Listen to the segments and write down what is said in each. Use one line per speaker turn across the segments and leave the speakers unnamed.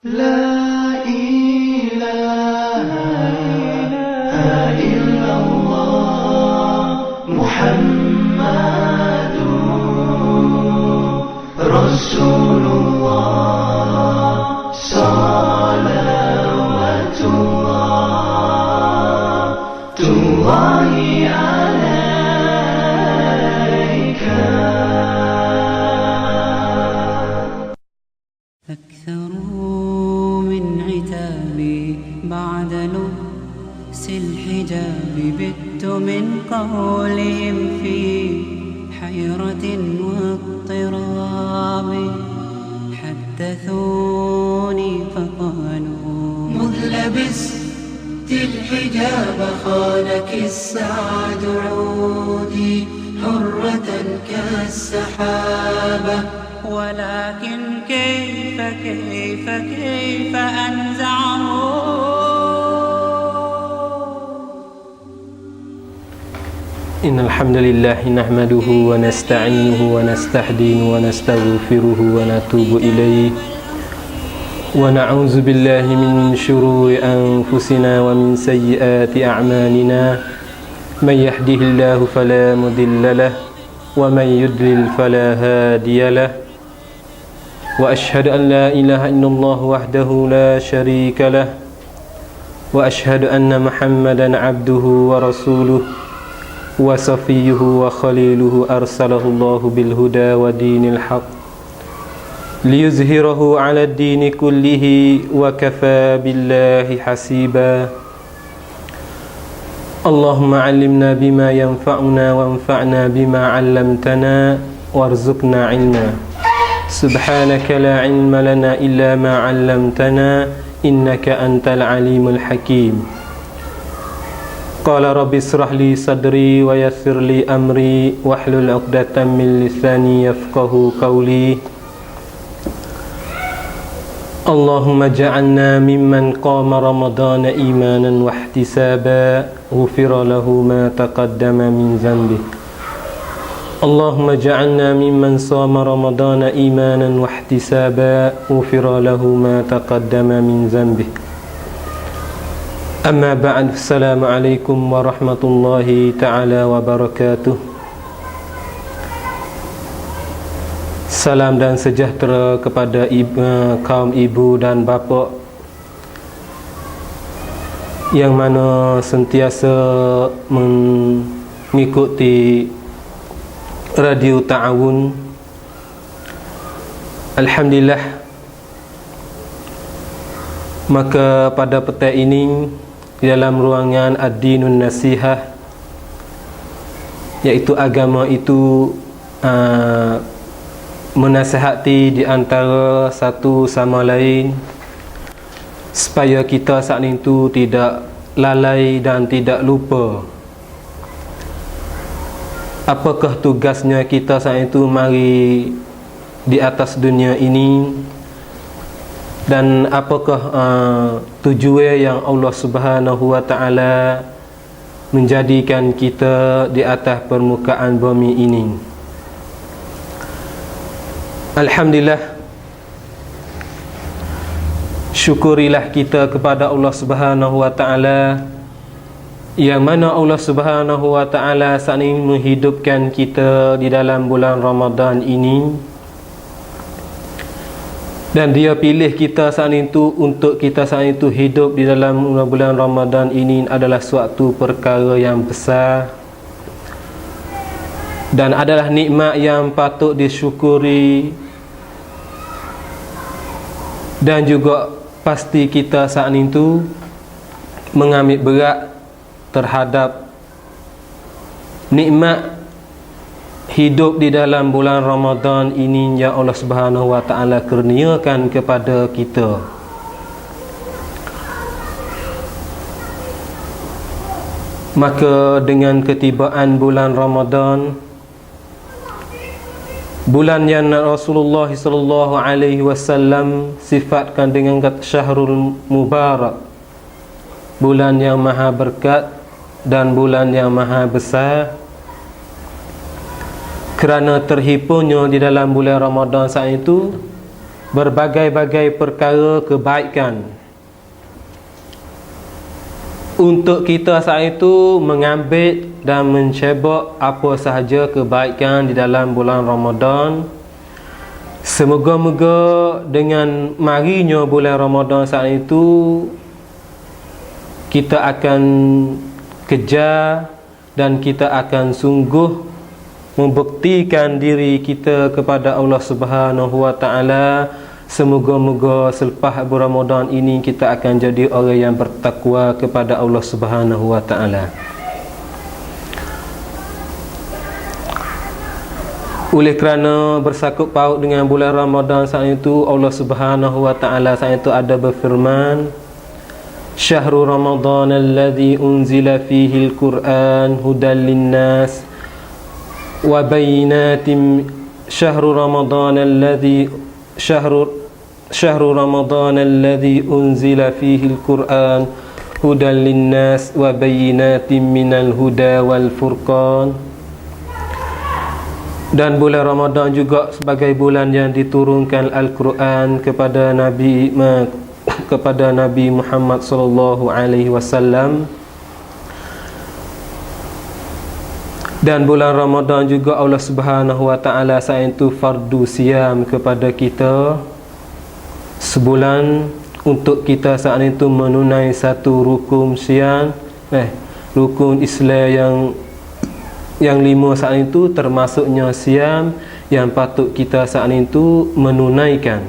لا إله إلا الله محمد رسول الله صلوات الله عليك.
أكثروا من عتابي بعد لبس الحجاب، بت من قولهم في حيرة واضطراب. حدثوني فقالوا مذ لبست الحجاب خانك السعد، عودي حرة كالسحابة. ولكن كيف أنزعه؟
إن الحمد لله نحمده ونستعينه ونستهديه ونستغفره ونتوب إليه، ونعوذ بالله من شرور أنفسنا ومن سيئات أعمالنا. من يهده الله فلا مضل له ومن يضلل فلا هادي له، وأشهد أن لا إله إلا الله وحده لا شريك له، وأشهد أن محمدا عبده ورسوله وصفيه وخليله، أرسله الله بالهدى ودين الحق ليظهره على الدين كله، وكفى بالله حسيبا. اللهم علمنا بما ينفعنا وانفعنا بما علمتنا وارزقنا علما. سبحانك لا علم لنا إلا ما علمتنا إنك أنت العليم الحكيم. قال رب اشرح لي صدري ويسر لي أمري واحلل عقدة من لساني يفقه قولي. اللهم اجعلنا ممن قام رمضان إيمانا واحتسابا، غفر له ما تقدم من ذنبه. اللهم اجعلنا ممن صام رمضان إيمانا واحتسابا، غفر له ما تقدم من ذنبه. أما بعد، السلام عليكم ورحمة الله تعالى وبركاته. Salam dan sejahtera kepada kaum ibu dan bapa yang mana sentiasa mengikuti Radio Ta'awun. Alhamdulillah, maka pada petang ini di dalam ruangan Ad-Dinun Nasihah, iaitu agama itu menasihati di antara satu sama lain supaya kita saat itu tidak lalai dan tidak lupa apakah tugasnya kita saat itu mari di atas dunia ini, dan apakah tujuan yang Allah Subhanahu wa ta'ala menjadikan kita di atas permukaan bumi ini. Alhamdulillah, syukurilah kita kepada Allah Subhanahu wa ta'ala, yang mana Allah Subhanahu wa ta'ala saat ini menghidupkan kita di dalam bulan Ramadan ini, dan Dia pilih kita saat itu untuk kita saat itu hidup di dalam bulan Ramadan ini adalah suatu perkara yang besar dan adalah nikmat yang patut disyukuri. Dan juga pasti kita saat itu mengambil berat terhadap nikmat hidup di dalam bulan Ramadan ini yang Allah Subhanahu wa ta'ala kurniakan kepada kita. Maka dengan ketibaan bulan Ramadan, bulan yang Rasulullah sallallahu alaihi wasallam sifatkan dengan kata Syahrul Mubarak, bulan yang maha berkat dan bulan yang maha besar, kerana terhiburnya di dalam bulan Ramadan saat itu berbagai-bagai perkara kebaikan untuk kita saat itu mengambil dan mencebok apa sahaja kebaikan di dalam bulan Ramadan. Semoga-moga dengan marinya bulan Ramadan saat itu kita akan kejar dan kita akan sungguh membuktikan diri kita kepada Allah Subhanahu wa taala. Semoga-moga selepas Ramadan ini kita akan jadi orang yang bertakwa kepada Allah Subhanahu wa taala. Oleh kerana bersangkut paut dengan bulan Ramadan saat itu, Allah Subhanahu wa taala saat itu ada berfirman, "Syahrul Ramadan alladzi unzila fihi al-Qur'an hudan lin-nas wa bayyinatin syahrul Ramadan alladzi شهر رمضان الذي أنزل فيه القرآن هدى للناس وبينات من الهدى والفرقان." Dan bulan Ramadan juga sebagai bulan yang diturunkan Al-Quran kepada Nabi Muhammad sallallahu alaihi wasallam. Dan bulan Ramadan juga Allah Subhanahu wa taala saat itu fardu siam kepada kita sebulan untuk kita saat itu menunai satu rukun siam, rukun Islam yang 5 saat itu, termasuknya siam yang patut kita saat itu menunaikan.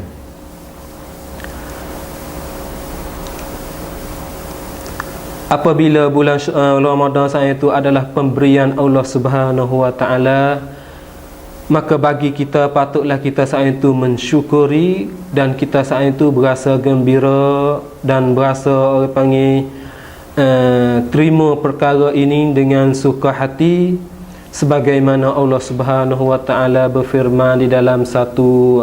Apabila bulan Ramadan saat itu adalah pemberian Allah Subhanahu wa taala, maka bagi kita patutlah kita saat itu mensyukuri dan kita saat itu berasa gembira dan berasa orang panggil terima perkara ini dengan suka hati, sebagaimana Allah Subhanahu wa taala berfirman di dalam satu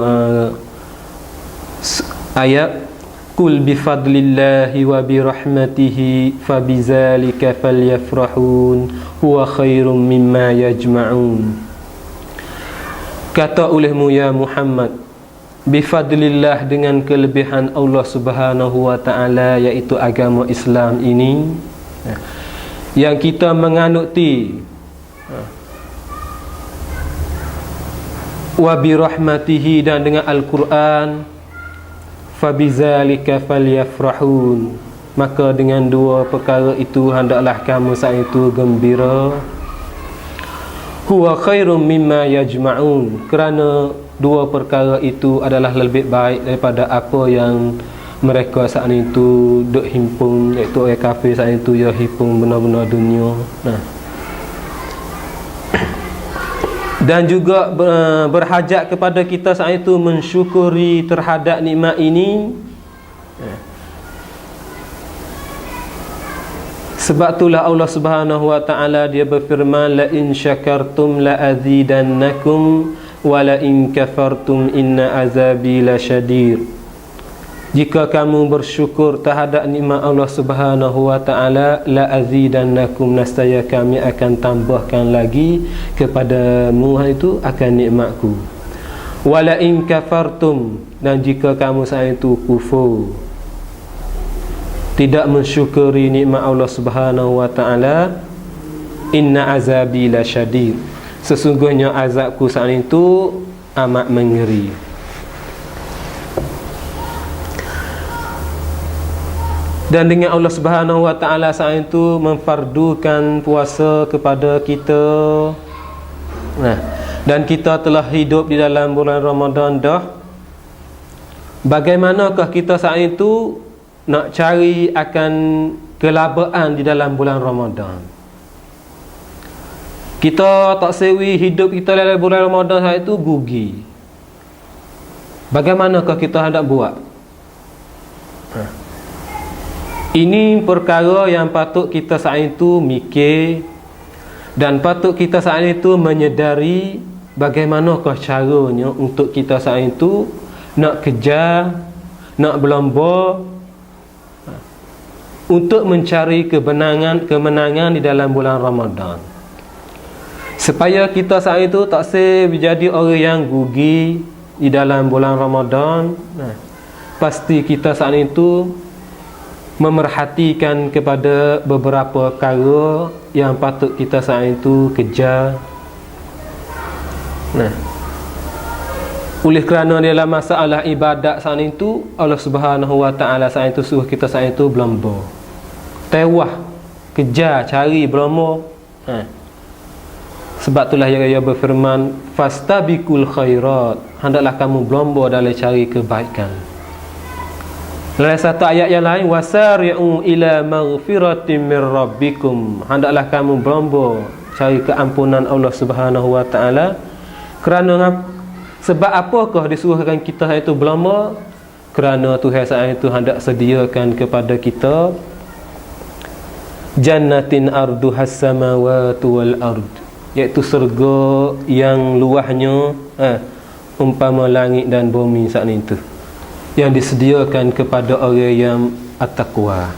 ayat, "Qul bifadlillahi wa birahmatihi fabizalika falyafrahun huwa khairum mimma yajma'un." Kata olehmu ya Muhammad, bifadlillah, dengan kelebihan Allah Subhanahu wa taala, iaitu agama Islam ini yang kita menganuti, wa birahmatihi, dan dengan Al-Quran, fabizalika falyafrahun, maka dengan dua perkara itu hendaklah kamu saat itu gembira. Huwa khairum mimma yajma'un, kerana dua perkara itu adalah lebih baik daripada apa yang mereka saat itu duk himpun, iaitu orang kafir saat itu ya himpun benda-benda dunia. Dan juga berhajat kepada kita saat itu mensyukuri terhadap nikmat ini. Sebab itulah Allah Subhanahu wa taala dia berfirman, la in syakartum la azidannakum wa la in kafartum inna azabi lasyadid. Jika kamu bersyukur terhadap nikmat Allah Subhanahu wa taala, la azidannakum, nescaya kami akan tambahkan lagi kepadamu itu akan nikmatku. Wa la in kafartum, dan jika kamu saat itu kufur, tidak mensyukuri nikmat Allah Subhanahu wa taala, inna azabi lasyadid, sesungguhnya azabku saat itu amat mengeri. Dan dengan Allah Subhanahu wa taala saat itu memfardukan puasa kepada kita. Dan kita telah hidup di dalam bulan Ramadan dah. Bagaimanakah kita saat itu nak cari akan kelabaan di dalam bulan Ramadan? Kita tak sewi hidup kita dalam bulan Ramadan saat itu gugi. Bagaimanakah kita hendak buat? Ini perkara yang patut kita saat itu mikir, dan patut kita saat itu menyedari bagaimanakah caranya untuk kita saat itu nak kejar, nak berlomba untuk mencari kemenangan di dalam bulan Ramadan, supaya kita saat itu tak menjadi orang yang gugi, di dalam bulan Ramadan, pasti kita saat itu memerhatikan kepada beberapa perkara yang patut kita saat itu kejar. Oleh kerana dalam masalah ibadat saat itu, Allah Subhanahu Wa Taala saat itu suruh kita saat itu berlomba, tewah, kejar, cari berlomba. Sebab itulah ia berfirman, fastabiqul khairat, hendaklah kamu berlomba dalam cari kebaikan. Dalam satu ayat yang lain, wasari'u ila maghfiratin min rabbikum, hendaklah kamu berlomba cari keampunan Allah Subhanahu Wa Taala. Kerana sebab apakah disuruhkan kita itu berlomba? Kerana Tuhan saat itu hendak sediakan kepada kita jannatin arduhas samawati wal ard, iaitu syurga yang luahnya umpama langit dan bumi saat itu, yang disediakan kepada orang yang at-taqwa.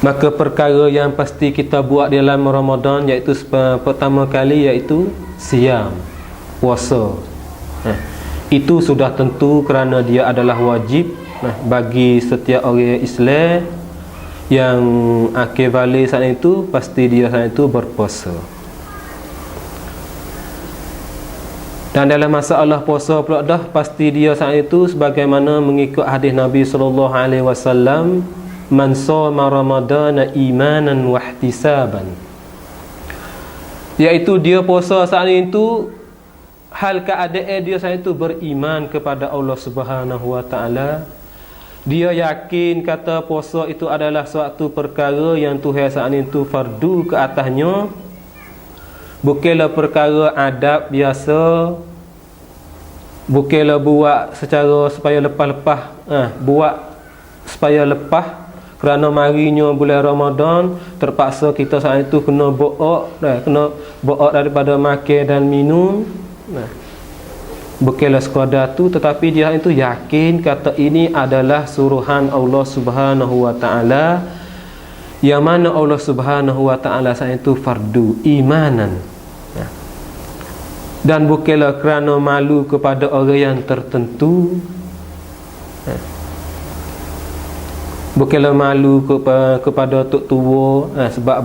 Maka perkara yang pasti kita buat dalam Ramadan, iaitu pertama kali iaitu siam, puasa. Itu sudah tentu kerana dia adalah wajib bagi setiap orang Islam yang akhir balik saat itu, pasti dia saat itu berpuasa. Dan dalam masalah puasa pula dah, pasti dia saat itu sebagaimana mengikut hadis Nabi sallallahu alaihi wasallam, man shoma ramadana imanan wa ihtisaban, iaitu dia puasa saat itu hal keadaan dia saat itu beriman kepada Allah Subhanahu Wa Taala. Dia yakin kata puasa itu adalah suatu perkara yang Tuhan saat itu fardu ke atasnya, bukanlah perkara adab biasa, bukanlah buat secara supaya lepas-lepas, buat supaya lepas kerana marinya bulan Ramadan terpaksa kita saat itu kena buat daripada makan dan minum. Bukanlah sekadar tu, tetapi dia itu yakin kata ini adalah suruhan Allah Subhanahu Wa Taala, yang mana Allah Subhanahu Wa Taala saat itu fardu imanan. Dan bukanlah kerana malu kepada orang yang tertentu, bukanlah malu kepada tok tua, sebab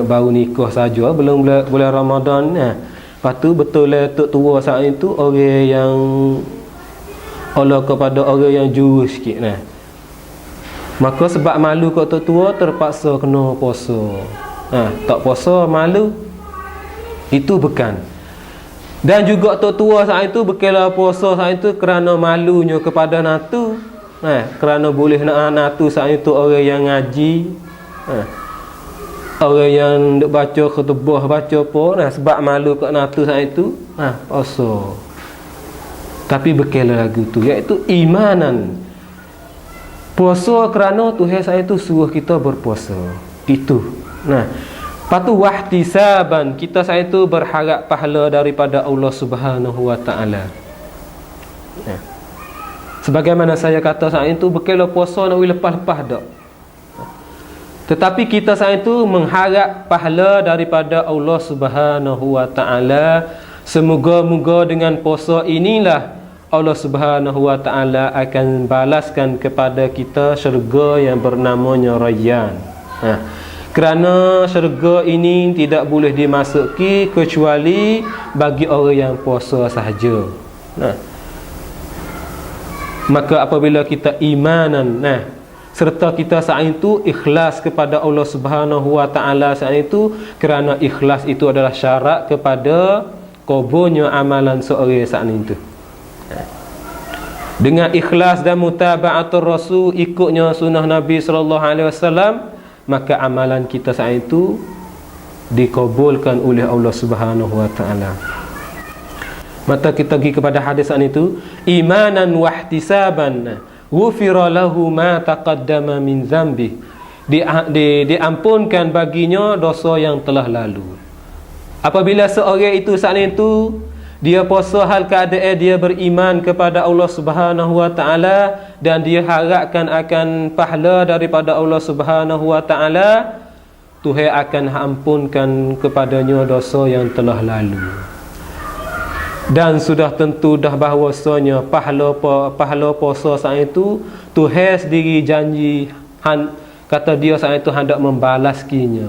baru nikah saja, belum bulan Ramadan. Lepas tu betul lah tok tua saat itu orang yang Allah kepada orang yang juru sikit. Maka sebab malu kat tok tua terpaksa kena puasa. Tak puasa malu, itu bukan. Dan juga tok tua saat itu bukanlah puasa saat itu kerana malunya kepada natu, kerana boleh nak natu saat itu orang yang ngaji, orang yang duk baca khutbah, baca apa, sebab malu kat natu saat itu puasa. Tapi bukanlah lagu tu, iaitu imanan. Puasa kerana Tuhan saat itu suruh kita berpuasa. Itu. Patu wahtisaban, kita saat itu berharap pahala daripada Allah Subhanahu Wa Taala. Sebagaimana saya kata saat itu, bukanlah puasa nak lepas-lepas dak. Tetapi kita saat itu mengharap pahala daripada Allah Subhanahu Wa Taala. Semoga-moga dengan puasa inilah Allah Subhanahu Wa Taala akan balaskan kepada kita syurga yang bernamanya Rayyan. Kerana syurga ini tidak boleh dimasuki kecuali bagi orang yang puasa sahaja. Maka apabila kita imanan, serta kita saat itu ikhlas kepada Allah Subhanahu Wa Taala saat itu, kerana ikhlas itu adalah syarat kepada kabulnya amalan seorang saat itu. Dengan ikhlas dan mutaba'atul Rasul, ikutnya sunnah Nabi sallallahu alaihi wasallam, maka amalan kita saat itu dikabulkan oleh Allah Subhanahu Wa Taala. Maka kita pergi kepada hadis itu, imanan wa ihtisaban ghufira lahu ma taqaddama min dzambi, diampunkan baginya dosa yang telah lalu. Apabila seorang itu saat itu dia puasa hal keadaan dia beriman kepada Allah Subhanahu Wa Taala, dan dia harapkan akan pahala daripada Allah Subhanahu Wa Taala, Tuhan akan ampunkan kepadanya dosa yang telah lalu. Dan sudah tentu dah bahawasanya pahala puasa saat itu Tuhan sendiri janji kata dia saat itu hendak membalaskinya.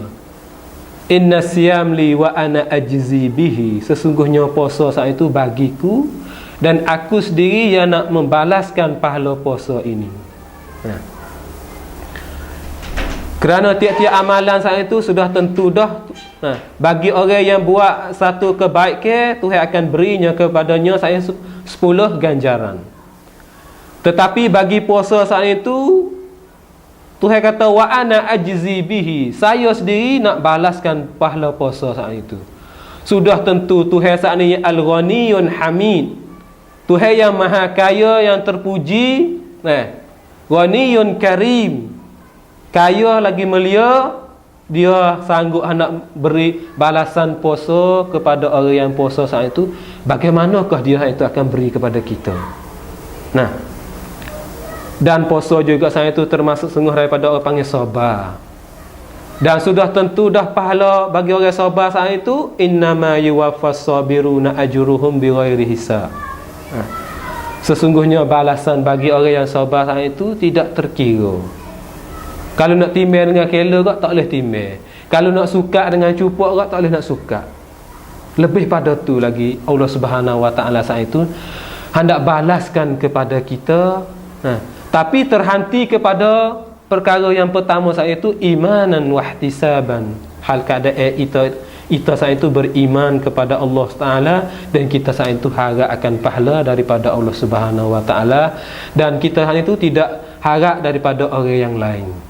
Inna siyam li wa ana ajzi bihi. Sesungguhnya puasa saat itu bagiku dan aku sendiri yang nak membalaskan pahala puasa ini. Kerana tiap-tiap amalan saat itu sudah tentu dah. Bagi orang yang buat satu kebaikan, Tuhan akan berinya kepadanya saya 10 ganjaran. Tetapi bagi puasa saat itu, Tuhan kata wa ana ajzi bihi. Saya sendiri nak balaskan pahala puasa saat itu. Sudah tentu Tuhan saat ini Al-Ghaniyun Hamid. Tuhan yang maha kaya, yang terpuji. Ghaniyun Karim. Kaya lagi mulia. Dia sanggup nak beri balasan puasa kepada orang yang puasa saat itu. Bagaimanakah dia itu akan beri kepada kita? Dan puasa juga saat itu termasuk sungguh daripada orang panggil sabar. Dan sudah tentu dah pahala bagi orang sabar saat itu. Innama yuwaffas sabiruna ajruhum bighairi hisab. Sesungguhnya balasan bagi orang yang sabar saat itu tidak terkira. Kalau nak timbang dengan kela kak tak boleh timbang. Kalau nak suka dengan cupuk kak tak boleh nak suka. Lebih pada tu lagi Allah Subhanahu Wa Taala saat itu hendak balaskan kepada kita. Tapi terhenti kepada perkara yang pertama saat itu imanan wahtisaban. Hal keadaan kita saat itu beriman kepada Allah Taala dan kita saat itu harap akan pahala daripada Allah Subhanahu Wa Taala dan kita saat itu tidak harap daripada orang yang lain.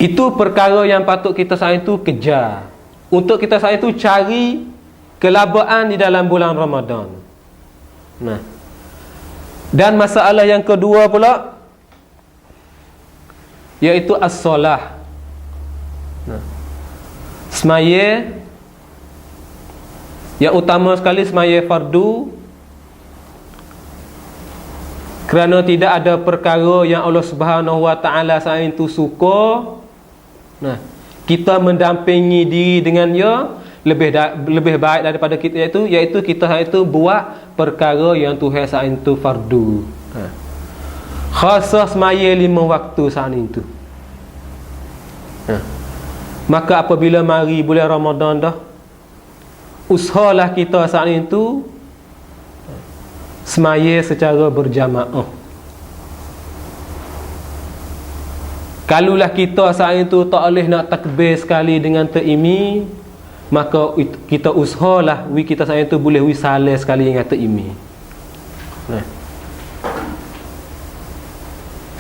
Itu perkara yang patut kita saat itu kejar. Untuk kita saat itu cari kelabaan di dalam bulan Ramadan. Dan masalah yang kedua pula iaitu as-solah. Semaya yang utama sekali semaya fardu. Kerana tidak ada perkara yang Allah Subhanahu Wa Taala saat itu suka. Kita mendampingi diri dengan dia lebih baik daripada kita iaitu kita saat itu buat perkara yang Tuhan saat itu fardu. Khasah semaya 5 waktu saat itu. Maka apabila mari bulan Ramadan dah, usahalah kita saat itu semaya secara berjamaah. Kalulah kita saat itu tak boleh nak takbir sekali dengan terimi, maka kita usahalah kita saat itu boleh salat sekali dengan terimi.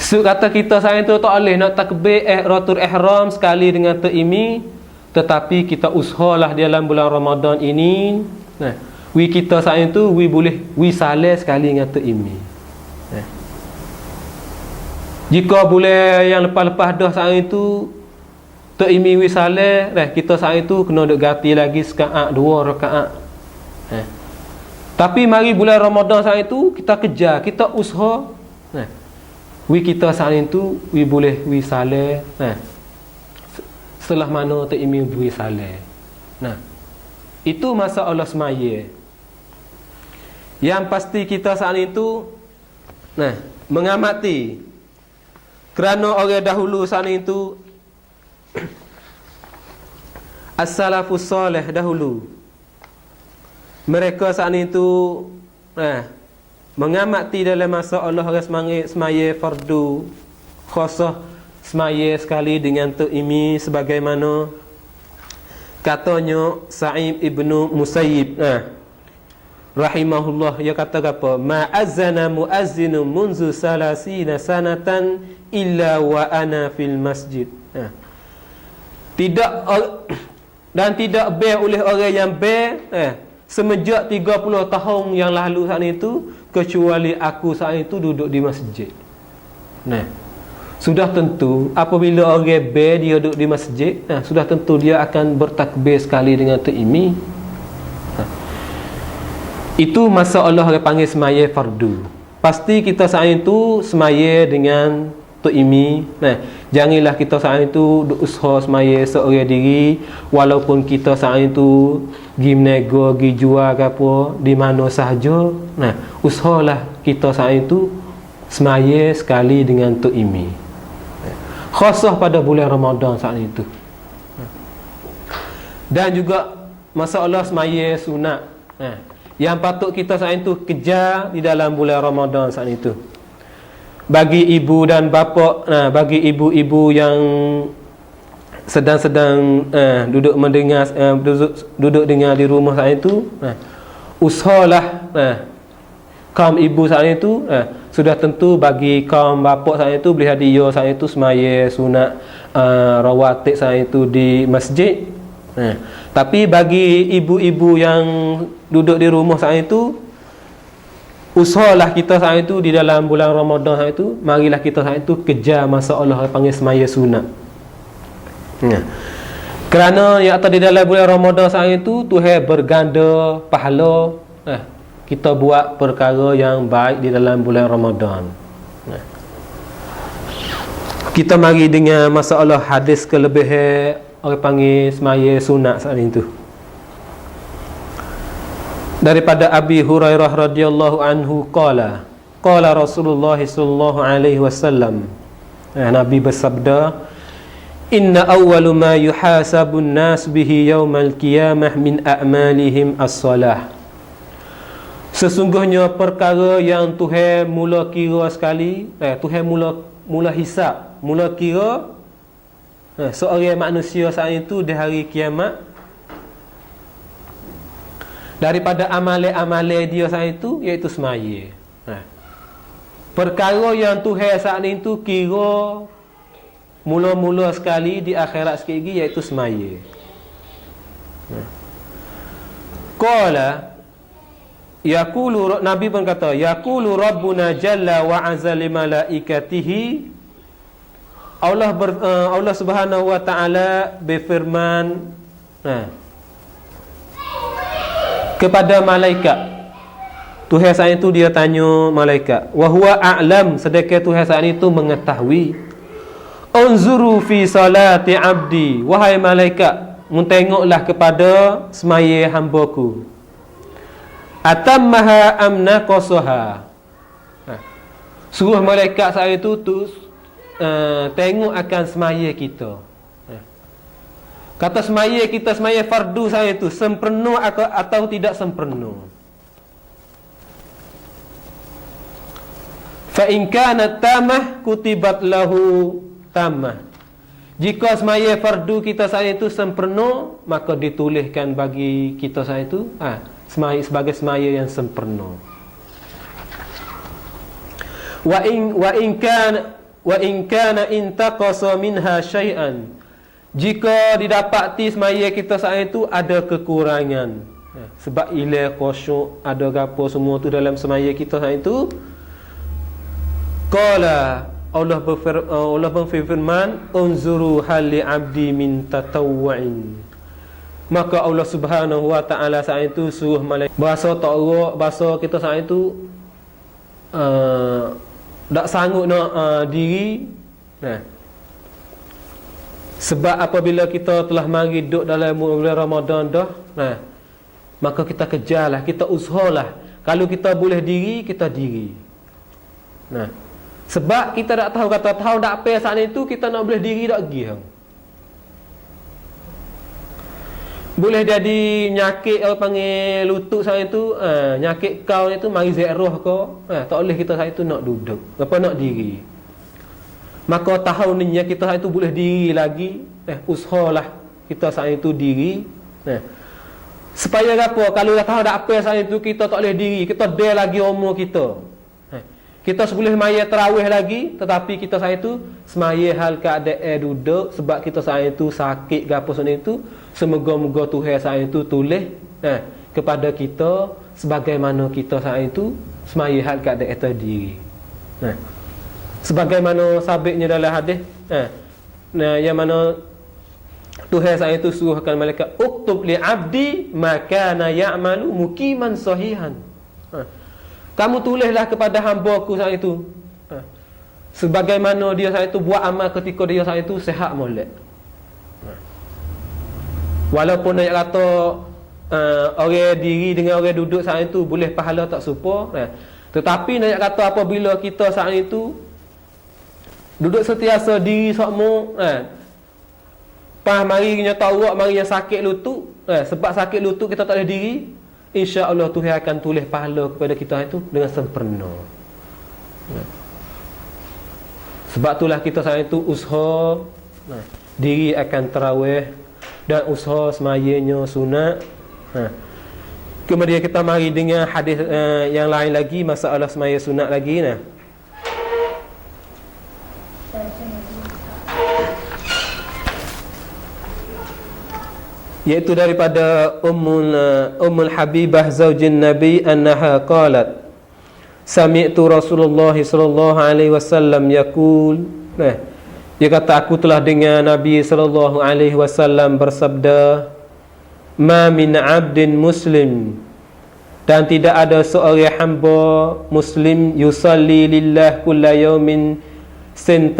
Kata kita saat itu tak boleh nak takbir ihratul ihram sekali dengan terimi, tetapi kita usahalah dalam bulan Ramadan ini kita saat itu boleh salat sekali dengan terimi. Jika boleh yang lepas-lepas dah saat itu terimi salat, kita saat itu kena duk ganti lagi rakaat 2 rakaat. Tapi mari bulan Ramadan saat itu kita kejar, kita usaha kita saat itu boleh salat setelah mana terimi salat. Itu masa Allah semaya. Yang pasti kita saat itu mengamati. Kerana orang dahulu saat itu as-salafus salih dahulu, mereka saat itu mengamati dalam masa Allah orang semaya fardu khasah semaya sekali dengan terimi sebagaimana katanya Sa'id ibnu Musayyib rahimahullah, ia kata apa? Ma azana muazzinu munzu salasina sanatan illa wa ana fil masjid. Tidak oleh orang yang semenjak 30 tahun yang lalu saat itu kecuali aku saat itu duduk di masjid. Sudah tentu apabila orang dia duduk di masjid, sudah tentu dia akan bertakbir sekali dengan terimi. Itu masa Allah panggil semaya fardu. Pasti kita saat itu semaya dengan tu imi. Nah, janganlah kita saat itu usaha semaya seorang diri walaupun kita saat itu pergi menego, pergi jual ke apa di mana sahaja. Nah, usahalah kita saat itu semaya sekali dengan tu imi. Khusus pada bulan Ramadan saat itu. Dan juga masalah semaya sunat. Nah, yang patut kita saat itu kejar di dalam bulan Ramadan saat itu. Bagi ibu dan bapa, bagi ibu-ibu yang sedang duduk mendengar, duduk dengar di rumah saat itu, usahalah kaum ibu saat itu, sudah tentu bagi kaum bapa saat itu boleh hadiah saat itu semaya sunat rawatib saat itu di masjid. Tapi bagi ibu-ibu yang duduk di rumah saat itu, usahalah kita saat itu di dalam bulan Ramadan saat itu, marilah kita saat itu kejar masa Allah panggil semaya sunat. Kerana yang atas di dalam bulan Ramadan saat itu Tuhan berganda pahala kita buat perkara yang baik di dalam bulan Ramadan. Kita mari dengan masalah hadis kelebihan orang panggil semaya sunat saat itu. Daripada Abi Hurairah radhiyallahu anhu qala Rasulullah sallallahu alaihi wasallam, Nabi bersabda, inna awwalu ma yuhasabun nas bihi yaumal qiyamah min a'malihim as-salah. Sesungguhnya perkara yang Tuhan mula kira sekali, Tuhan mula hisab, mula kira seorang manusia saat itu di hari kiamat daripada amalan-amalan dia saat itu, iaitu semaya. Perkara yang Tuhan saat itu kira mula-mula sekali di akhirat sekali lagi, iaitu semaya. Qala yaqulu, Nabi pun kata, yaqulu rabbuna jalla wa azza li malaikatihi, Allah Subhanahu wa taala berfirman kepada malaikat. Tuhan saat itu dia tanya malaikat, wa huwa a'lam, sedekah Tuhan saat itu mengetahui. Unzuru fi salati abdi, wahai malaikat, tengoklah kepada semaya hamba-Ku. Atammaha am naqasaha. Suruh malaikat saat itu tengok akan semaya kita. Kata semaya kita, semaya fardu saya itu sempurna atau tidak sempurna. Fa in kanat tamah kutibat lahu tamah. Jika semaya fardu kita saya itu sempurna, maka dituliskan bagi kita saya itu semaya sebagai semaya yang sempurna. Wa in kana intaqasa minha syai'an, jika didapati semaya kita saat itu ada kekurangan, sebab ilah khusyuk, ada apa semua tu dalam semaya kita saat itu, qala Allah berfirman, unzuru hal li abdi min tatawwu'in. Maka Allah Subhanahu wa taala saat itu suruh malaikat, bahasa kita saat itu tak sanggup nak diri. Sebab apabila kita telah mari duduk dalam bulan Ramadan dah, maka kita kejarlah, kita usahalah. Kalau kita boleh diri, kita diri. Sebab kita tak tahu, kata tahu tak apa saat itu kita nak boleh diri tak pergi. Boleh jadi nyakit orang panggil lutut saat itu, nyakit kau itu mari zeroh kau, tak boleh kita saat itu nak duduk, apa nak diri. Maka tahun ni kita saat itu boleh diri lagi, usahalah kita saat itu diri. Supaya apa? Kalau dah tahu tak apa saat itu kita tak boleh diri, kita dia lagi umur kita. Kita sebelum semaya tarawih lagi, tetapi kita saat itu semaya hal keadaan duduk, sebab kita saat itu sakit ke apa semua itu. Semoga-moga Tuhan saat itu tulis kepada kita sebagaimana kita saat itu semaya hal keadaan terdiri. Sebagaimana sabitnya dalam hadis, yang mana Tuhan saat itu suruhkan malaikat, uktub li abdi makana ya'malu muqiman sahihan. Kamu tulislah kepada hamba-Ku saat itu sebagaimana dia saat itu buat amal ketika dia saat itu sihat molek. Walaupun nak kata orang diri dengan orang duduk saat itu boleh pahala tak serupa, tetapi nak kata apabila kita saat itu duduk sentiasa diri sokmo, pas mari nyata urat, mari yang sakit lutut, sebab sakit lutut kita tak boleh diri, insya-Allah Tuhan akan tulis pahala kepada kita itu dengan sempurna. Sebab itulah kita saat itu usaha diri akan tarawih dan usaha semayanya sunat. Kemudian kita mari dengan hadis yang lain lagi, masalah semaya sunat lagi nah. Iaitu daripada Ummul Habibah zaujin Nabi annaha qalat sami'tu Rasulullah sallallahu alaihi wasallam yaqul. Dia kata aku telah dengar Nabi sallallahu alaihi wasallam bersabda, ma min 'abdin muslim, dan tidak ada seorang hamba muslim yusalli lillah kulla yawmin 19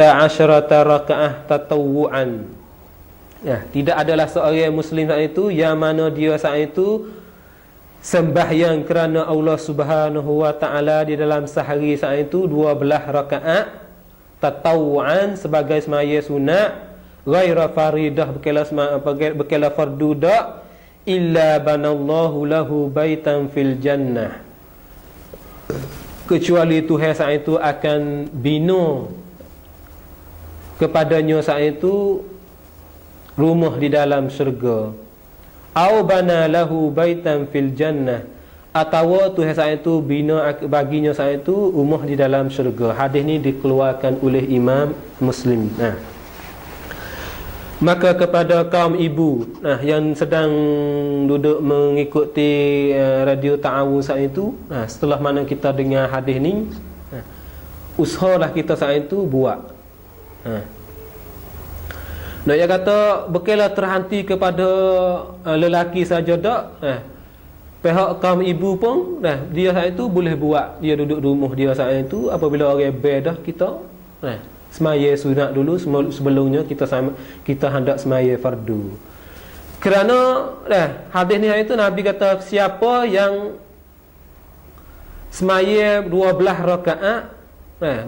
rakaah tatawu'an. Tidak adalah seorang muslim saat itu yang mana dia saat itu sembahyang kerana Allah Subhanahu wa taala di dalam sehari saat itu 12 rakaat tatawu'an sebagai semaya sunat, ghaira faridah berkala fardu dak, illa banallahu lahu baitan fil jannah, kecuali Tuhan saat itu akan bina kepadanya saat itu rumah di dalam syurga. Au bana lahu baitan fil jannah, atau Tuhan saat itu bina baginya saat itu rumah di dalam syurga. Hadis ni dikeluarkan oleh Imam Muslim. Maka kepada kaum ibu yang sedang duduk mengikuti radio Ta'awun saat itu, setelah mana kita dengar hadis ni, usahalah kita saat itu buat. Nak dia kata bukanlah terhenti kepada lelaki saja dak. Pihak kaum ibu pun dia saat itu boleh buat. Dia duduk rumah dia saat itu, apabila orang bed dah kita semaya sunat dulu sebelumnya kita hendak semaya fardu. Kerana hadis ni itu Nabi kata siapa yang semaya 12 rakaat,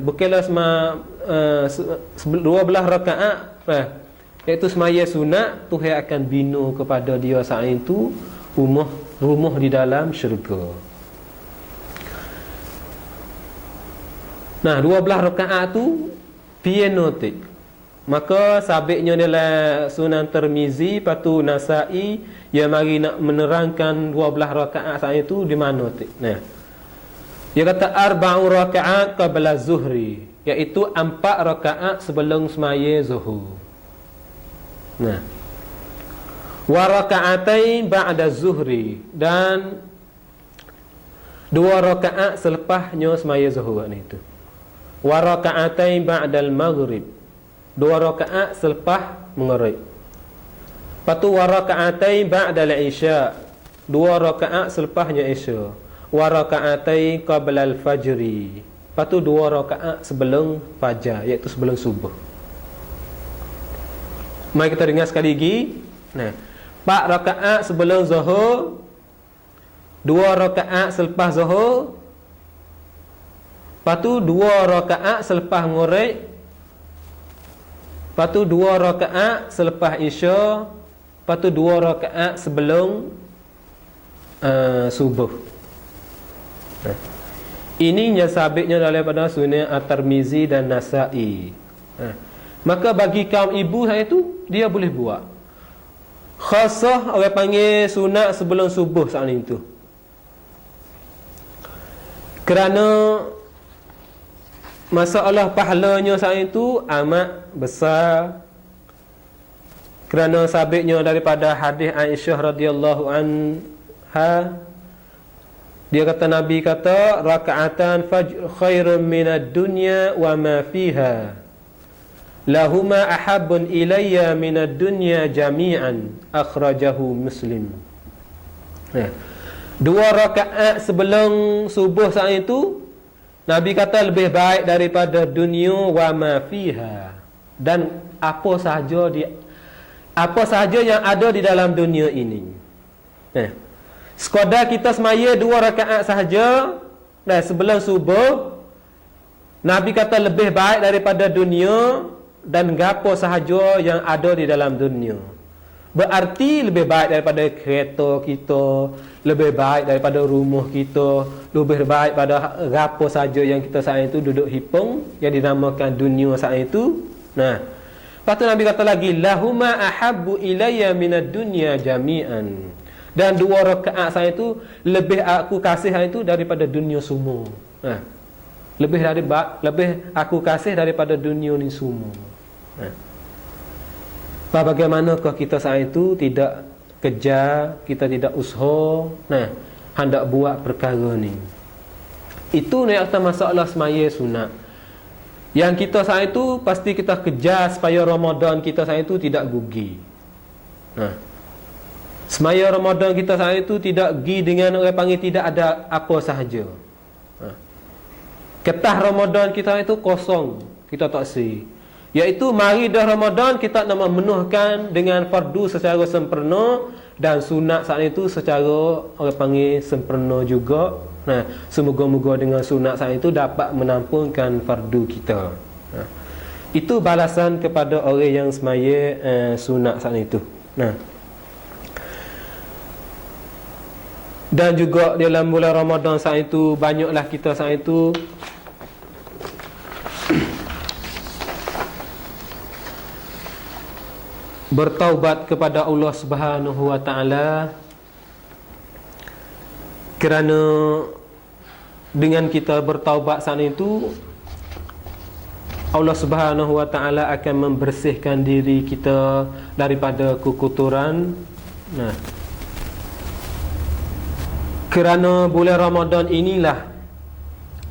bukanlah 12 rakaat, iaitu semaya sunat, Tuhan akan bina kepada dia saat itu rumah di dalam syurga. 12 rakaat tu pianotik. Maka sabitnya dalam Sunan Tirmizi, patu Nasai, yang mari nak menerangkan 12 rakaat saat itu di mana tu. Dia kata arba'u rakaat qabla zuhri, iaitu 4 rakaat sebelum semaya zuhur. Wa raka'atain ba'da zuhri, dan 2 rakaat selepasnya semaya zuhur ni itu. Wa raka'atain ba'dal maghrib, 2 rakaat selepas maghrib. Patu wa raka'atain ba'dal isya, 2 rakaat selepasnya isya. Wa raka'atain qabla al-fajri, patu 2 rakaat sebelum fajar, iaitu sebelum subuh. Mari kita dengar sekali lagi. 4 rakaat sebelum zuhur, 2 rakaat selepas zuhur, patu 2 rakaat selepas maghrib, patu 2 rakaat selepas isya, patu 2 rakaat sebelum subuh. Ini yang sabitnya daripada Sunan At-Tirmizi dan Nasai. Maka bagi kaum ibu saya itu dia boleh buat. Khasah orang panggil sunat sebelum subuh saat itu. Kerana masalah pahalanya saat itu amat besar. Kerana sabitnya daripada hadis Aisyah radhiyallahu anha, dia kata Nabi kata raka'atan fajr khairun minad dunya wa ma fiha, lahuma ahabbun ilayya minad dunya jami'an, akhrajahu Muslim. 2 rakaat sebelum subuh saat itu Nabi kata lebih baik daripada dunia wa ma fiha, dan apa sahaja yang ada di dalam dunia ini. Sekadar kita semaya 2 rakaat sahaja sebelum subuh, Nabi kata lebih baik daripada dunia dan gapo sahaja yang ada di dalam dunia. Berarti lebih baik daripada kereta kita, lebih baik daripada rumah kita, lebih baik pada gapo saja yang kita saat itu duduk hipung yang dinamakan dunia saat itu. Lepas tu Nabi kata lagi, lahuma ahabbu ilayya minad dunya jami'an. Dan 2 rakaat saya itu lebih aku kasih saya itu daripada dunia semua. Lebih aku kasih daripada dunia ni semua. Bagaimanakah kita saat itu tidak kejar, kita tidak usaha hendak buat perkara ni. Itu nak kata masalah semaya sunat. Yang kita saat itu pasti kita kejar supaya Ramadan kita saat itu tidak gugi. Semaya Ramadan kita saat itu tidak gi dengan orang panggil tidak ada apa sahaja. Ketah Ramadan kita itu kosong, kita tak si. Iaitu mari dah Ramadan kita nak memenuhkan dengan fardu secara sempurna dan sunat saat itu secara orang panggil sempurna juga. Semoga-moga dengan sunat saat itu dapat menampunkan fardu kita. Itu balasan kepada orang yang semaya sunat saat itu. Dan juga dalam bulan Ramadan saat itu banyaklah kita saat itu bertaubat kepada Allah Subhanahu wa taala, kerana dengan kita bertaubat saat itu Allah Subhanahu wa taala akan membersihkan diri kita daripada kekotoran. Kerana bulan Ramadan inilah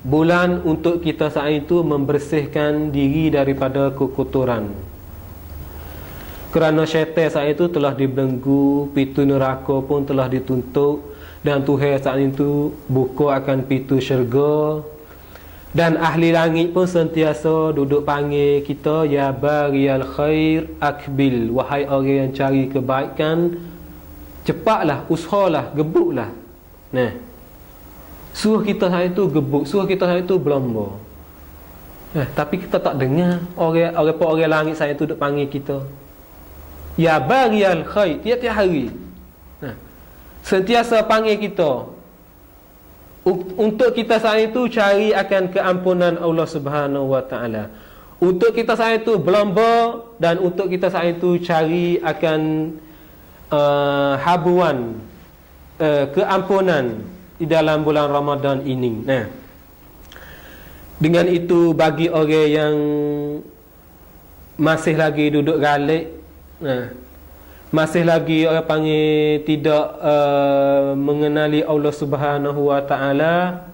bulan untuk kita saat itu membersihkan diri daripada kekotoran. Kerana syaitan saat itu telah dibelenggu, pintu neraka pun telah ditutup, dan Tuhan saat itu buka akan pintu syurga, dan ahli langit pun sentiasa duduk panggil kita, ya bariyal khair akbil, wahai orang yang cari kebaikan, cepatlah, usahalah, gebuklah. Suruh kita saat itu gebuk, suruh kita saat itu berlomba. Tapi kita tak dengar orang langit saat itu duduk panggil kita, ya bariyal khair, tiap-tiap hari sentiasa panggil kita untuk kita saat itu cari akan keampunan Allah Subhanahu wa taala, untuk kita saat itu berlomba, dan untuk kita saat itu cari akan habuan keampunan di dalam bulan Ramadan ini. Dengan itu bagi orang yang masih lagi duduk galik, masih lagi orang panggil tidak mengenali Allah Subhanahu wa taala,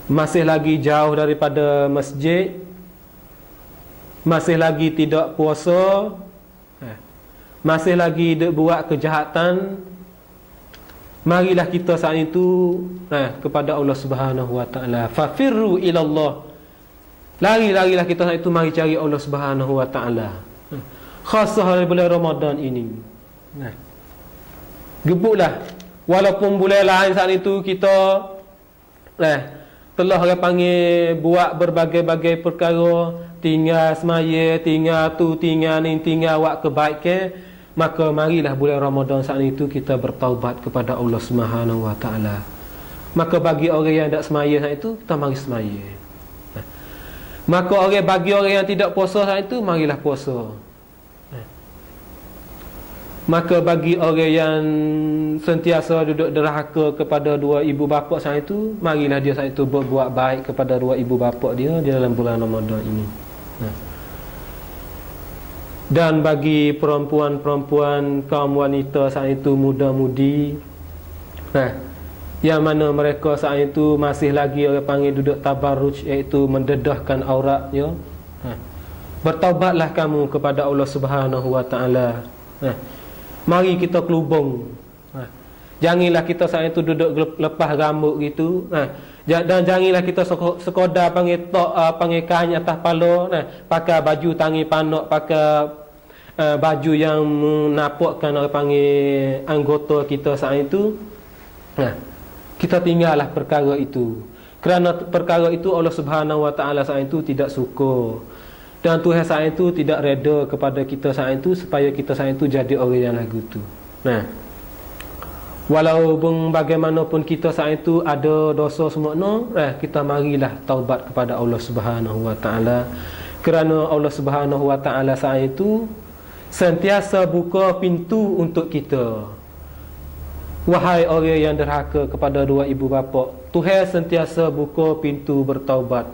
masih lagi jauh daripada masjid, masih lagi tidak puasa, masih lagi buat kejahatan, marilah kita saat itu kepada Allah Subhanahu wa taala. Fafirru ilallah, lari-larilah kita saat itu mari cari Allah Subhanahu wa taala. Khasah dari bulan Ramadan ini. Gebuklah, walaupun bulan lain saat itu kita telah orang panggil buat berbagai-bagai perkara, tinggal semaya, tinggal tu, tinggal ni, tinggal buat kebaikan, maka marilah bulan Ramadan saat itu kita bertaubat kepada Allah Subhanahu wa taala. Maka bagi orang yang tak semaya saat itu, kita mari semaya. Maka bagi orang yang tidak puasa saat itu, marilah puasa. Maka bagi orang yang sentiasa duduk derhaka kepada 2 ibu bapa saat itu, marilah dia saat itu berbuat baik kepada 2 ibu bapa dia di dalam bulan Ramadan ini. Dan bagi perempuan-perempuan, kaum wanita saat itu, muda-mudi, yang mana mereka saat itu masih lagi orang panggil duduk tabarruj, iaitu mendedahkan auratnya, bertaubatlah kamu kepada Allah Subhanahu wa taala. Mari kita kelubung. Janganlah kita saat itu duduk lepas rambut gitu. Dan janganlah kita sekadar panggil tok panggil kain atas kepala, pakai baju tangi panok, pakai baju yang menampakkan orang panggil anggota kita saat itu. Kita tinggallah perkara itu. Kerana perkara itu Allah Subhanahu Wa Taala saat itu tidak suka. Dan Tuhan saat itu tidak reda kepada kita saat itu supaya kita saat itu jadi orang yang lagu tu. Walaupun bagaimanapun kita saat itu ada dosa semua, kita marilah taubat kepada Allah Subhanahu Wa Taala. Kerana Allah Subhanahu Wa Taala saat itu sentiasa buka pintu untuk kita. Wahai orang yang derhaka kepada dua ibu bapa, Tuhan sentiasa buka pintu bertaubat.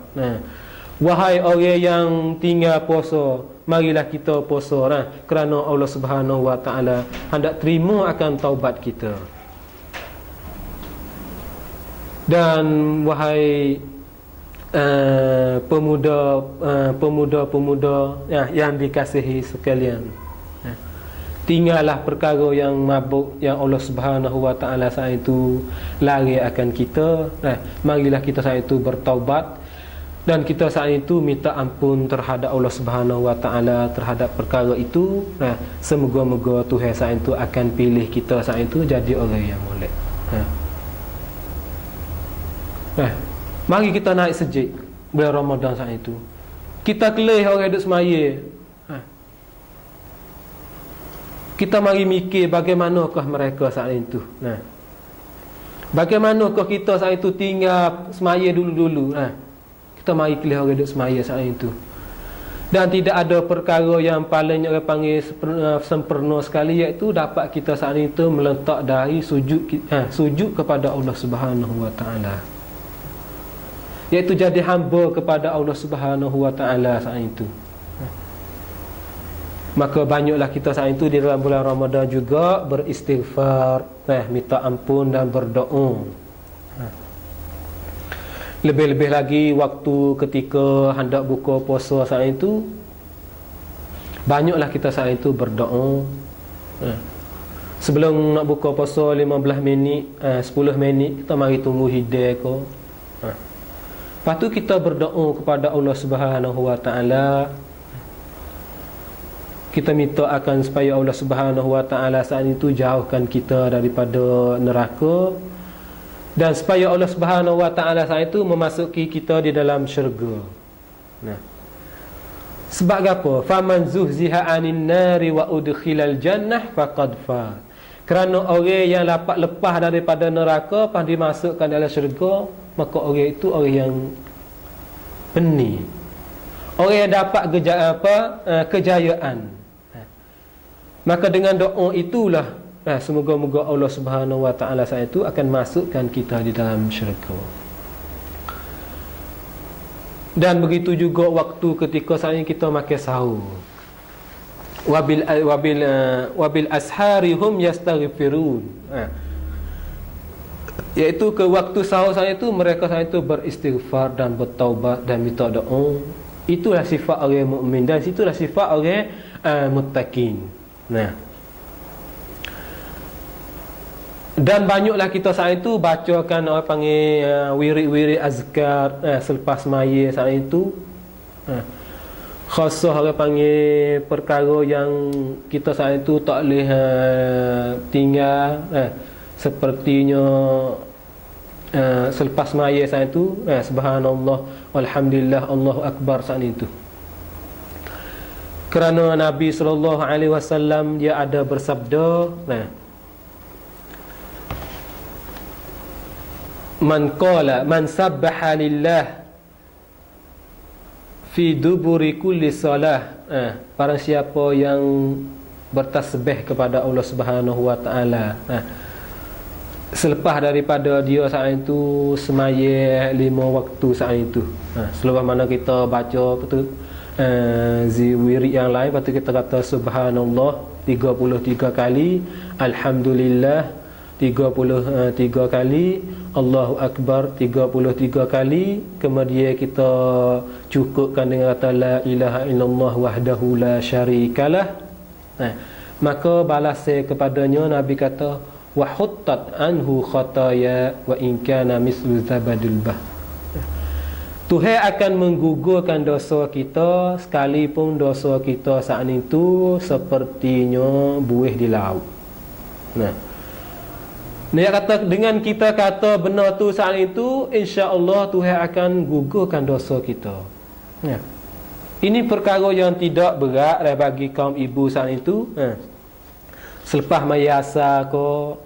Wahai orang yang tinggal puasa, marilah kita puasa, kerana Allah Subhanahu Wa Taala hendak terima akan taubat kita. Dan wahai pemuda-pemuda yang dikasihi sekalian, tinggallah perkara yang mabuk yang Allah Subhanahu Wa Taala saat itu lari akan kita. Marilah kita saat itu bertaubat dan kita saat itu minta ampun terhadap Allah Subhanahu Wa Taala terhadap perkara itu. Semoga-moga Tuhan saat itu akan pilih kita saat itu jadi orang yang molek. Mari kita naik sejik bulan Ramadan saat itu. Kita kelih orang duduk semaya. Kita mari mikir bagaimanakah mereka saat itu. Bagaimanakah kita saat itu tinggal semaya dulu-dulu. Kita mari kelih orang duduk semaya saat itu. Dan tidak ada perkara yang paling orang panggil sempurna sekali, iaitu dapat kita saat itu melentak dari sujud kepada Allah Subhanahu Wa Taala, iaitu jadi hamba kepada Allah Subhanahu Wa Taala saat itu. Maka banyaklah kita saat itu di dalam bulan Ramadan juga beristighfar, minta ampun dan berdoa. Lebih-lebih lagi waktu ketika hendak buka puasa saat itu, banyaklah kita saat itu berdoa. Sebelum nak buka puasa 15 minit, 10 minit, kita mari tunggu hidayah ko. Lepas tu kita berdoa kepada Allah Subhanahu Wa Taala. Kita minta akan supaya Allah Subhanahu Wa Taala saat itu jauhkan kita daripada neraka, dan supaya Allah Subhanahu Wa Taala saat itu memasuki kita di dalam syurga. Sebab apa? Faman zuhziha 'anil nari wa udkhilal jannah faqad faz. Kerana orang yang dapat lepas daripada neraka pas dimasukkan dalam syurga, maka orang itu orang yang benih. Orang yang dapat kejayaan. Maka dengan doa itulah semoga-moga Allah Subhanahu Wa Taala saat itu akan masukkan kita di dalam syurga. Dan begitu juga waktu ketika saat ini kita makan sahur. Wabil asharihum yastaghfirun. Iaitu ke waktu sahur saat itu mereka saat itu beristighfar dan bertaubat dan minta doa. Itulah sifat orang mukmin dan situlah sifat orang muttaqin. Dan banyaklah kita saat itu bacakan orang panggil wirid-wirid azkar selepas maya saat itu. Khasah orang panggil perkara yang kita saat itu tak boleh tinggal, sepertinya selepas maya saat itu subhanallah walhamdulillah Allahu akbar saat itu. Kerana Nabi SAW dia ada bersabda, man sabbaha lillah fi duburi kulli salah. Barang siapa yang bertasbih kepada Allah Subhanahu Wa Taala selepas daripada dia saat itu semaya 5 waktu saat itu. Selepas mana kita baca betul wirid yang lain, lepas tu kita kata subhanallah 33 kali, alhamdulillah 33 kali, Allahu akbar 33 kali, kemudian kita cukupkan dengan kata la ilaha illallah wahdahu la syarikalah. Maka balas kepadanya Nabi kata wa huttat anhu khataya wa in kana mislu zabadil bah. Tuhan akan menggugurkan dosa kita sekalipun dosa kita saat itu sepertinya buih di laut. Nah, dia kata dengan kita kata benar tu saat itu, insya-Allah Tuhan akan gugurkan dosa kita. Ya. Ini perkara yang tidak berat bagi kaum ibu saat itu. Selepas mayasa ko,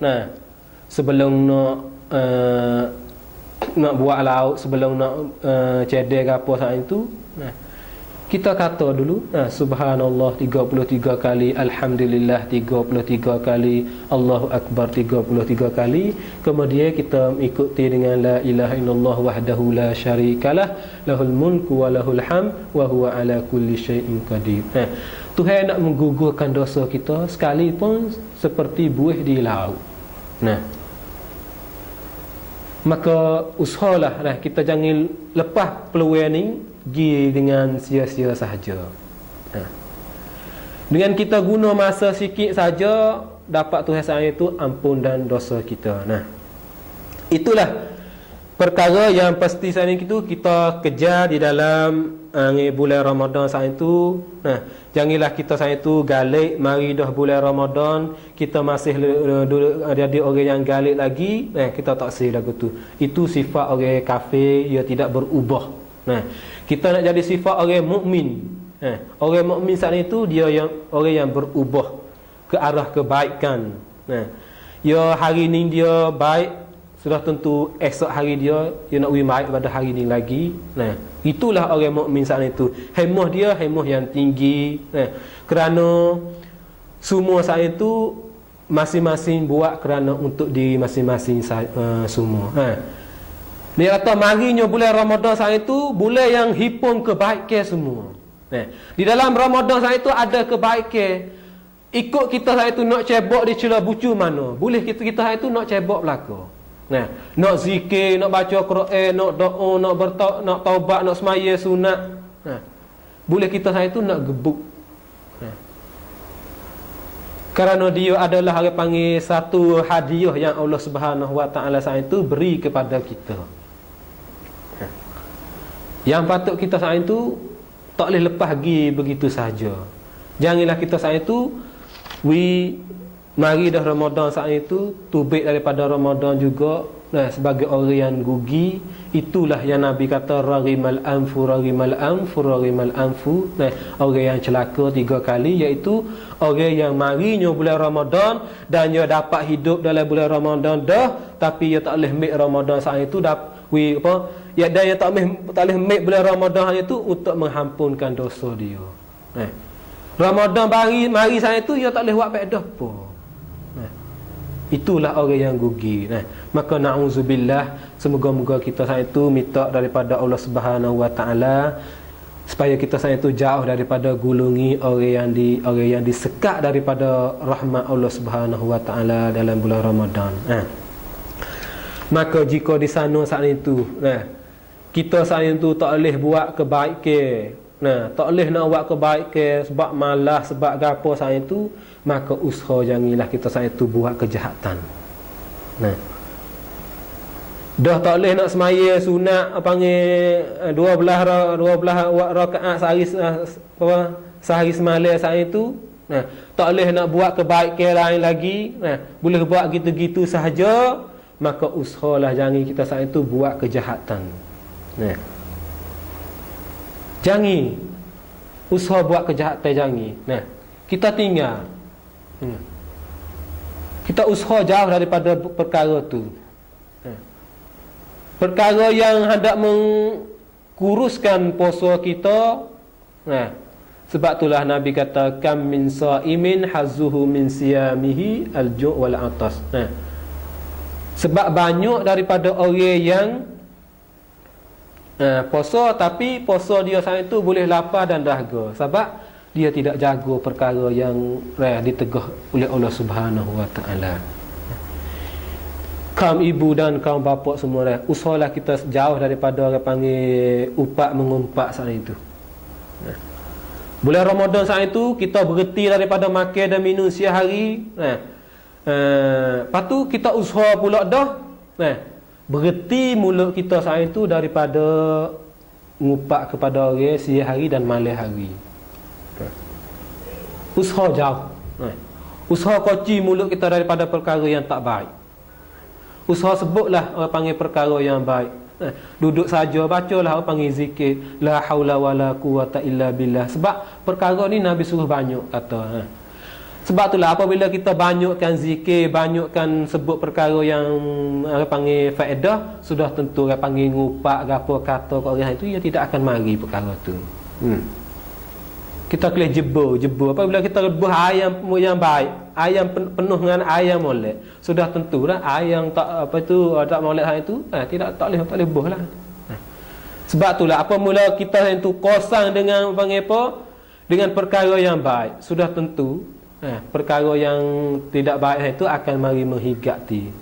sebelum nak buat laut, sebelum nak cedek apa saat itu, kita kata dulu subhanallah 33 kali, alhamdulillah 33 kali, Allahu akbar 33 kali. Kemudian kita ikuti dengan la ilaha illallah wahdahu la syarikalah, lahul mulku wa lahul hamd wa huwa ala kulli syai'in qadir. Tuhan nak menggugurkan dosa kita sekalipun seperti buih di laut. Maka usahalah kita jangan lepas peluang ni pergi dengan sia-sia sahaja. Dengan kita guna masa sikit saja, dapat Tuhan saya itu ampun dan dosa kita. Itulah perkara yang pasti saat ini kita kejar di dalam bulan Ramadan saat itu. Janganlah kita saat itu galik, mari dah bulan Ramadan kita masih ada orang yang galik lagi, kita tak sih lagu tu. Itu sifat orang kafir, ia tidak berubah. Kita nak jadi sifat orang mukmin. Orang mukmin saat itu dia yang orang yang berubah ke arah kebaikan. Ya hari ni dia baik, sudah tentu esok hari dia nak lebih baik pada hari ni lagi. Itulah orang mukmin saat itu. Hemah dia hemah yang tinggi. Kerana semua saat itu masing-masing buat kerana untuk diri masing-masing semua. Dia kata marinya bulan Ramadan saat itu bulan yang himpun kebaikan semua. Di dalam Ramadan saat itu ada kebaikan. Ikut kita saat itu nak cebok di celah bucu mana, boleh kita saat itu nak cebok belaka. Nak zikir, nak baca Quran, nak doa, nak taubat, nak semaya sunat. Boleh kita saat itu nak gebuk. Kerana dia adalah orang panggil satu hadiah yang Allah Subhanahu Wa Taala saat itu beri kepada kita. Yang patut kita saat itu tak boleh lepas pergi begitu saja. Janganlah kita saat itu mari dah Ramadan saat itu tubik daripada Ramadan juga sebagai orang yang gugi. Itulah yang Nabi kata raghimal anfu raghimal anfu raghimal anfu. Orang yang celaka 3 kali, iaitu orang yang marinya bulan Ramadan dan dia dapat hidup dalam bulan Ramadan dah, tapi dia tak boleh make Ramadan saat itu dan dia tak boleh make bulan Ramadan itu untuk menghampunkan dosa dia. Ramadan mari saat itu dia tak boleh buat faedah apa. Itulah orang yang gugi. Maka na'udzubillah, semoga-moga kita saat itu minta daripada Allah Subhanahu Wa Taala supaya kita saat itu jauh daripada gulungi orang yang disekat daripada rahmat Allah Subhanahu Wa Taala dalam bulan Ramadan. Maka jika di sana saat itu kita saat itu tak boleh buat kebaikan, tak boleh nak buat kebaikan sebab malas, sebab gapo saat itu, maka usaha janganlah kita saat itu buat kejahatan. Dah tak boleh nak semaya sunat panggil 12 rakaat sehari semalam saat itu, tak boleh nak buat kebaikan lain lagi, boleh buat gitu-gitu sahaja, maka usahalah jangan kita saat itu buat kejahatan. Jangan usaha buat kejahatan, jangan. Kita tinggal, kita usaha jauh daripada perkara tu. Perkara yang hendak mengkuruskan puasa kita. Sebab itulah Nabi kata kam min saimin hazzuhu min siyamihi al-ju' wal atas. Sebab banyak daripada orang yang puasa, tapi puasa dia saat itu boleh lapar dan dahaga sebab dia tidak jaga perkara yang ditegah oleh Allah Subhanahu Wa Taala. Kaum ibu dan kaum bapa semua, usahalah kita jauh daripada orang panggil upak mengumpat saat itu. Bulan Ramadan saat itu kita berhenti daripada makan dan minum siang hari. Lepas tu kita usaha pula dah. Berhenti mulut kita saat itu daripada ngupak kepada orang siang hari dan malam hari. Usaha jauh. Usaha kunci mulut kita daripada perkara yang tak baik. Usaha sebutlah orang panggil perkara yang baik. Duduk saja bacalah orang panggil zikir la haula wala quwata illa billah. Sebab perkara ni Nabi suruh banyak kata. Sebab itulah apabila kita banyakkan zikir, banyakkan sebut perkara yang orang panggil faedah, sudah tentu orang panggil ngupak gapo kata ke orang itu, ia tidak akan mari perkara tu. Kita boleh jebur. Apabila kita rebus ayam yang baik, ayam penuh dengan ayam molek, sudah tentulah ayam tak apa tu tak molek hal itu, tak boleh buh lah. Sebab itulah apabila kita yang tu kosong dengan panggil apa? Dengan perkara yang baik, sudah tentu perkara yang tidak baik itu akan mari menghigati.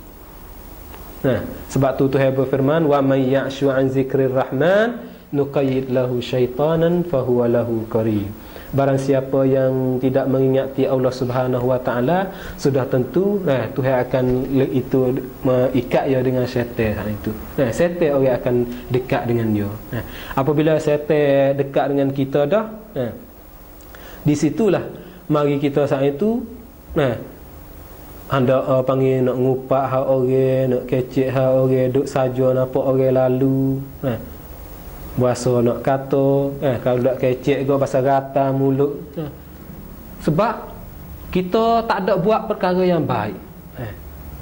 Sebab tu Tuhan berfirman, wa may ya'shu an zikrir rahman nuqayyid lahu syaitanan fahuwa lahu qarin. Barang siapa yang tidak mengingati Allah Subhanahu Wa Taala, sudah tentu Tuhan akan itu mengikat dia dengan syaitan itu. Syaitan orang akan dekat dengan dia. Apabila syaitan dekat dengan kita dah, di situlah mari kita saat itu anda panggil nak ngupak hak orang, nak kecek hak orang, duk saja nampak orang lalu. Bahasa nak kata kalau tak kecek ke bahasa rata mulut. Sebab kita tak ada buat perkara yang baik.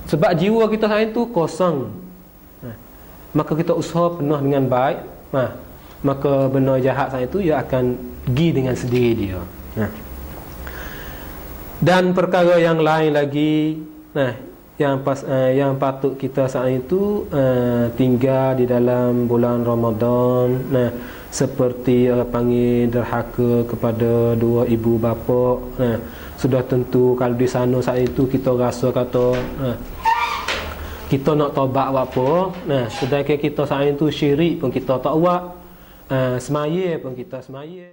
Sebab jiwa kita hari itu kosong. Maka kita usaha penuh dengan baik, maka benda jahat hari itu ia akan pergi dengan sendiri dia. Dan perkara yang lain lagi, yang patut kita saat itu tinggal di dalam bulan Ramadan, seperti orang panggil derhaka kepada dua ibu bapa. Sudah tentu kalau di sana saat itu kita rasa kata kita nak taubat apa, sedangkan kita saat itu syirik pun kita tak buat, semaya pun kita semaya.